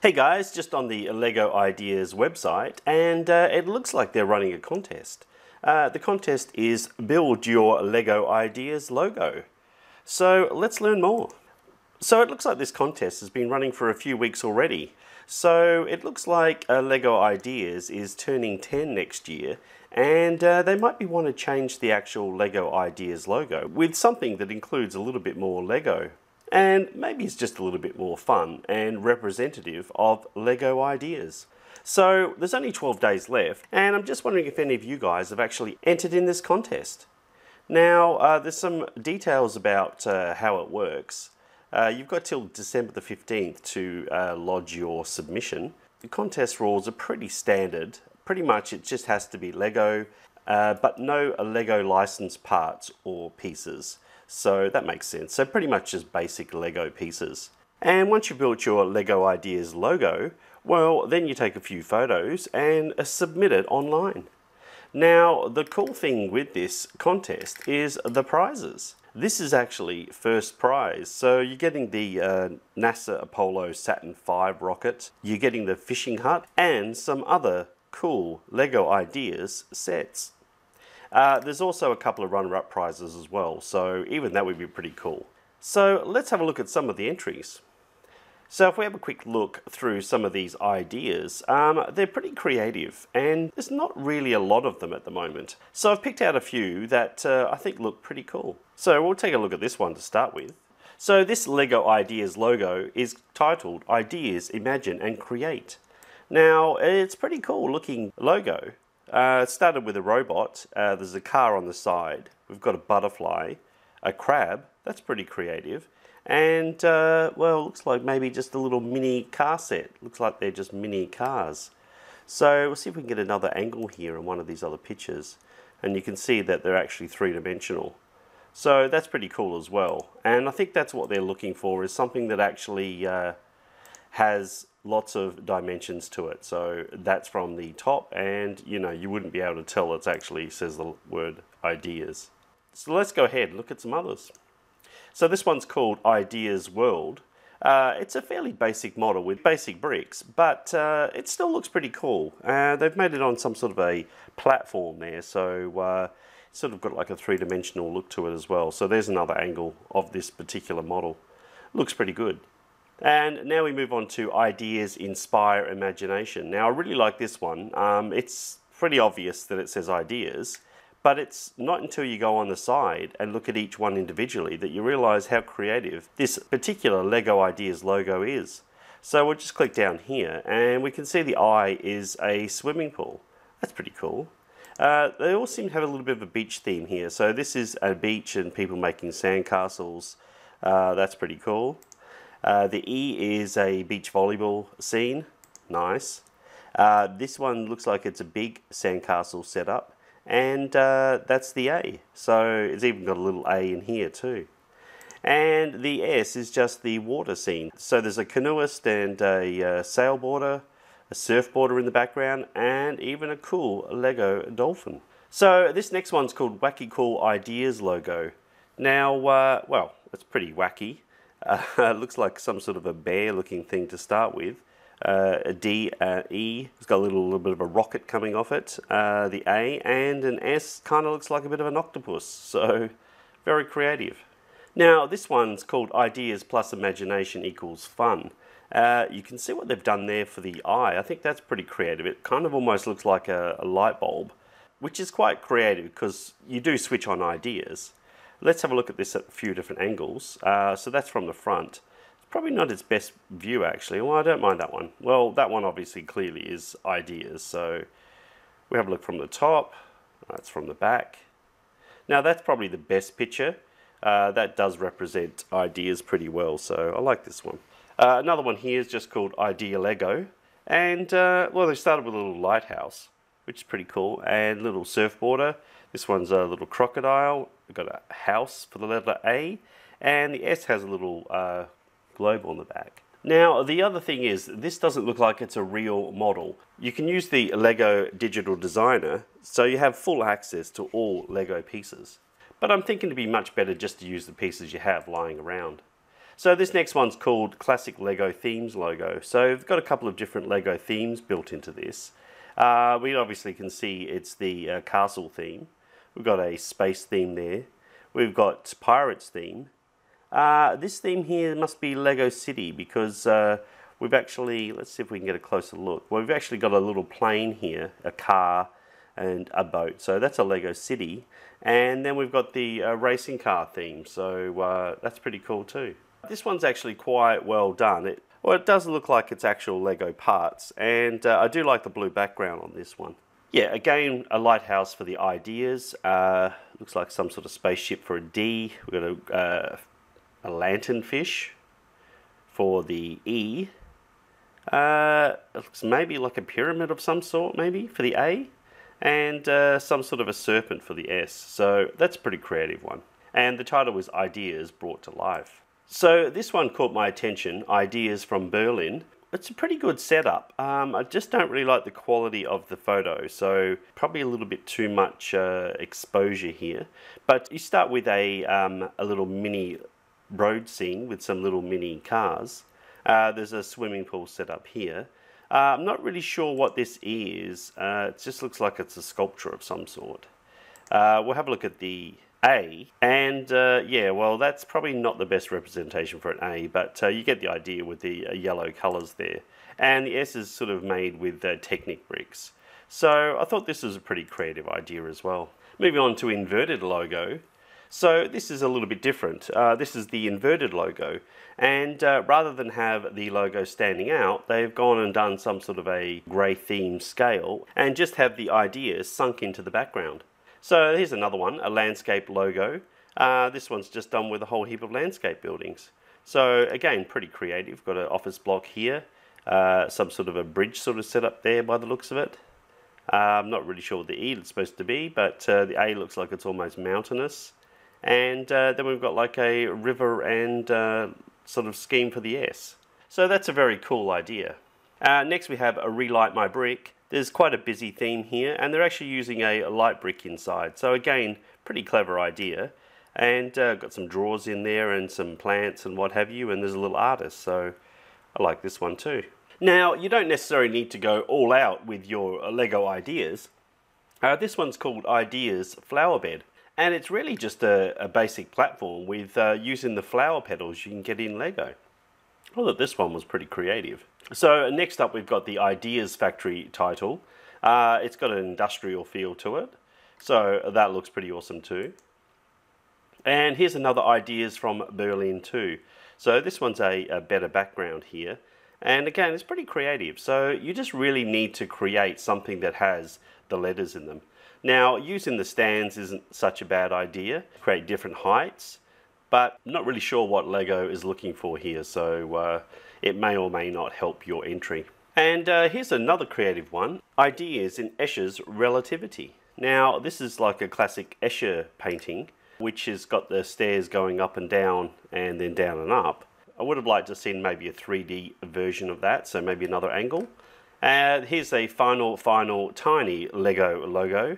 Hey guys, just on the LEGO Ideas website, and it looks like they're running a contest. The contest is Build Your LEGO Ideas logo. So let's learn more. So it looks like this contest has been running for a few weeks already. So it looks like LEGO Ideas is turning 10 next year, and they might want to change the actual LEGO Ideas logo with something that includes a little bit more LEGO. And maybe it's just a little bit more fun and representative of LEGO Ideas. So there's only 12 days left, and I'm just wondering if any of you guys have actually entered in this contest. Now, there's some details about how it works. You've got till December the 15th to lodge your submission. The contest rules are pretty standard. Pretty much it just has to be LEGO, but no LEGO licensed parts or pieces. So that makes sense. So pretty much just basic LEGO pieces. And once you've built your LEGO Ideas logo, well, then you take a few photos and submit it online. Now, the cool thing with this contest is the prizes. This is actually first prize. So you're getting the NASA Apollo Saturn V rocket, you're getting the fishing hut, and some other cool LEGO Ideas sets. There's also a couple of runner-up prizes as well, so even that would be pretty cool. So let's have a look at some of the entries. So if we have a quick look through some of these ideas, they're pretty creative, and there's not really a lot of them at the moment. So I've picked out a few that I think look pretty cool. So we'll take a look at this one to start with. So this LEGO Ideas logo is titled Ideas, Imagine and Create. Now, it's pretty cool looking logo. It started with a robot, there's a car on the side, we've got a butterfly, a crab, that's pretty creative, and well, looks like maybe just a little mini car set. Looks like they're just mini cars. So we'll see if we can get another angle here in one of these other pictures, and you can see that they're actually three-dimensional. So that's pretty cool as well, and I think that's what they're looking for, is something that actually has lots of dimensions to it. So that's from the top, and you wouldn't be able to tell it actually says the word ideas. So let's go ahead and look at some others. So this one's called Ideas World. It's a fairly basic model with basic bricks, but it still looks pretty cool. They've made it on some sort of a platform there, so it's sort of got like a three-dimensional look to it as well. So there's another angle of this particular model. Looks pretty good. And now we move on to Ideas Inspire Imagination. Now I really like this one. It's pretty obvious that it says ideas, but it's not until you go on the side and look at each one individually that you realize how creative this particular LEGO Ideas logo is. So we'll just click down here and we can see the eye is a swimming pool. That's pretty cool. They all seem to have a little bit of a beach theme here. So this is a beach and people making sandcastles. That's pretty cool. The E is a beach volleyball scene. Nice. This one looks like it's a big sandcastle setup, and that's the A. So it's even got a little A in here too. And the S is just the water scene. So there's a canoeist and a sailboarder, a surfboarder in the background, and even a cool LEGO dolphin. So this next one's called Wacky Cool Ideas logo. Now, well, it's pretty wacky. It looks like some sort of a bear looking thing to start with. A D, E, it's got a little bit of a rocket coming off it. The A and an S kind of looks like a bit of an octopus, so very creative. Now this one's called Ideas plus Imagination equals Fun. You can see what they've done there for the eye. I think that's pretty creative. It kind of almost looks like a light bulb, which is quite creative because you do switch on ideas. Let's have a look at this at a few different angles. So that's from the front. It's probably not its best view actually. Well, I don't mind that one. Well, that one obviously clearly is ideas. So we have a look from the top. That's from the back. Now that's probably the best picture. That does represent ideas pretty well. So I like this one. Another one here is just called Idea Lego. And well, they started with a little lighthouse, which is pretty cool, and a little surfboarder. This one's a little crocodile. We've got a house for the letter A, and the S has a little globe on the back. Now, the other thing is, this doesn't look like it's a real model. You can use the LEGO Digital Designer, so you have full access to all LEGO pieces. But I'm thinking it'd be much better just to use the pieces you have lying around. So this next one's called Classic Lego Themes Logo. So we've got a couple of different Lego themes built into this. We obviously can see it's the castle theme. We've got a space theme there. We've got pirates theme. This theme here must be Lego City because we've actually, let's see if we can get a closer look. Well, we've actually got a little plane here, a car and a boat. So that's a Lego City. And then we've got the racing car theme. So that's pretty cool too. This one's actually quite well done. It does look like it's actual Lego parts, and I do like the blue background on this one. Yeah, again, a lighthouse for the ideas. Looks like some sort of spaceship for a D. We've got a lanternfish for the E. It looks maybe like a pyramid of some sort, maybe, for the A. And some sort of a serpent for the S. So that's a pretty creative one. And the title was Ideas Brought to Life. So this one caught my attention, Ideas from Berlin. It's a pretty good setup. I just don't really like the quality of the photo, so probably a little bit too much exposure here. But you start with a little mini road scene with some little mini cars. There's a swimming pool set up here. I'm not really sure what this is. It just looks like it's a sculpture of some sort. We'll have a look at the A, and yeah, well, that's probably not the best representation for an A, but you get the idea with the yellow colours there. And the S is sort of made with Technic bricks. So I thought this was a pretty creative idea as well. Moving on to inverted logo. So this is a little bit different. This is the inverted logo, and rather than have the logo standing out, they've gone and done some sort of a grey theme scale and just have the ideas sunk into the background. So here's another one, a landscape logo. This one's just done with a whole heap of landscape buildings. So again, pretty creative. Got an office block here, some sort of a bridge sort of set up there by the looks of it. I'm not really sure what the E is supposed to be, but the A looks like it's almost mountainous. And then we've got like a river and sort of scheme for the S. So that's a very cool idea. Next we have a Relight My Brick. There's quite a busy theme here, and they're actually using a light brick inside. So again, pretty clever idea. And got some drawers in there and some plants and what have you, and there's a little artist, so I like this one too. Now, you don't necessarily need to go all out with your Lego ideas. This one's called Ideas Flower Bed, and it's really just a basic platform with using the flower petals you can get in Lego. I thought this one was pretty creative. So next up we've got the Ideas Factory title. It's got an industrial feel to it, so that looks pretty awesome too. And here's another Ideas from Berlin too. So this one's a better background here. And again, it's pretty creative. So you just really need to create something that has the letters in them. Now, using the stands isn't such a bad idea. Create different heights. But I'm not really sure what Lego is looking for here, so it may or may not help your entry. And here's another creative one, Ideas in Escher's Relativity. Now, this is like a classic Escher painting, which has got the stairs going up and then down and up. I would have liked to have seen maybe a 3D version of that, so maybe another angle. And here's a final tiny Lego logo.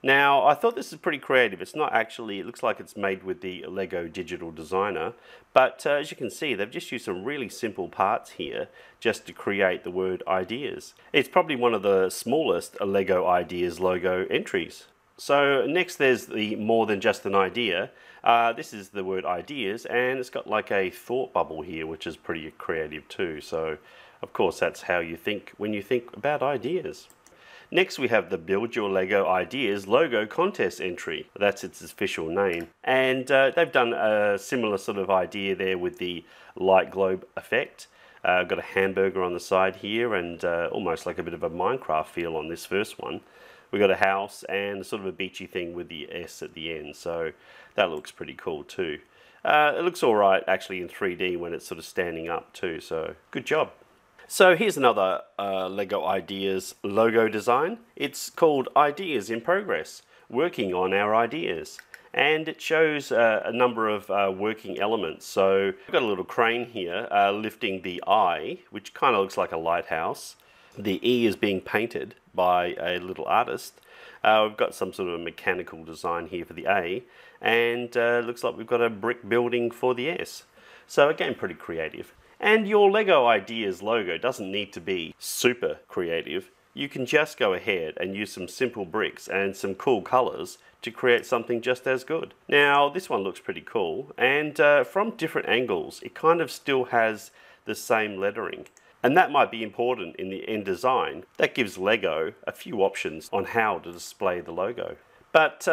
Now, I thought this is pretty creative. It's not actually, it looks like it's made with the Lego Digital Designer, but as you can see, they've just used some really simple parts here just to create the word ideas. It's probably one of the smallest Lego Ideas logo entries. So next there's the more than just an idea. This is the word ideas, and it's got like a thought bubble here, which is pretty creative too. So of course that's how you think when you think about ideas. Next we have the Build Your Lego Ideas logo contest entry. That's its official name. And they've done a similar sort of idea there with the light globe effect. Got a hamburger on the side here and almost like a bit of a Minecraft feel on this first one. We've got a house and sort of a beachy thing with the S at the end. So that looks pretty cool too. It looks alright actually in 3D when it's sort of standing up too. So good job. So here's another Lego Ideas logo design. It's called Ideas in Progress, working on our ideas. And it shows a number of working elements. So we've got a little crane here lifting the I, which kind of looks like a lighthouse. The E is being painted by a little artist. We've got some sort of mechanical design here for the A. And it looks like we've got a brick building for the S. So again, pretty creative. And your Lego Ideas logo doesn't need to be super creative. You can just go ahead and use some simple bricks and some cool colors to create something just as good. Now this one looks pretty cool, and from different angles it kind of still has the same lettering. And that might be important in the end design. That gives Lego a few options on how to display the logo. But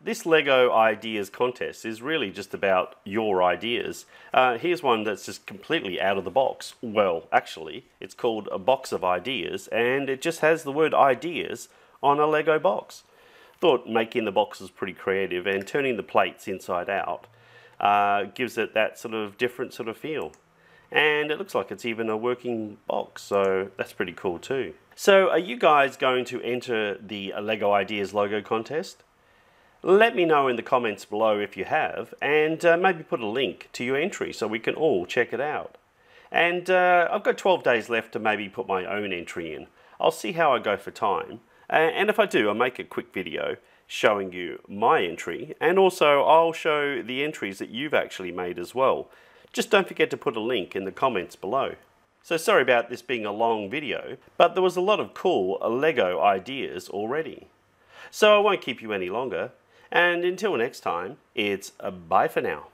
this Lego Ideas contest is really just about your ideas. Here's one that's just completely out of the box. Well, actually, it's called a box of ideas, and it just has the word ideas on a Lego box. Thought making the box was pretty creative, and turning the plates inside out gives it that sort of different sort of feel. And it looks like it's even a working box, so that's pretty cool too. So are you guys going to enter the Lego Ideas logo contest? Let me know in the comments below if you have, and maybe put a link to your entry so we can all check it out. And I've got 12 days left to maybe put my own entry in. I'll see how I go for time, and if I do, I'll make a quick video showing you my entry, and also I'll show the entries that you've actually made as well. Just don't forget to put a link in the comments below. So sorry about this being a long video, but there was a lot of cool Lego ideas already. So I won't keep you any longer, and until next time, it's bye for now.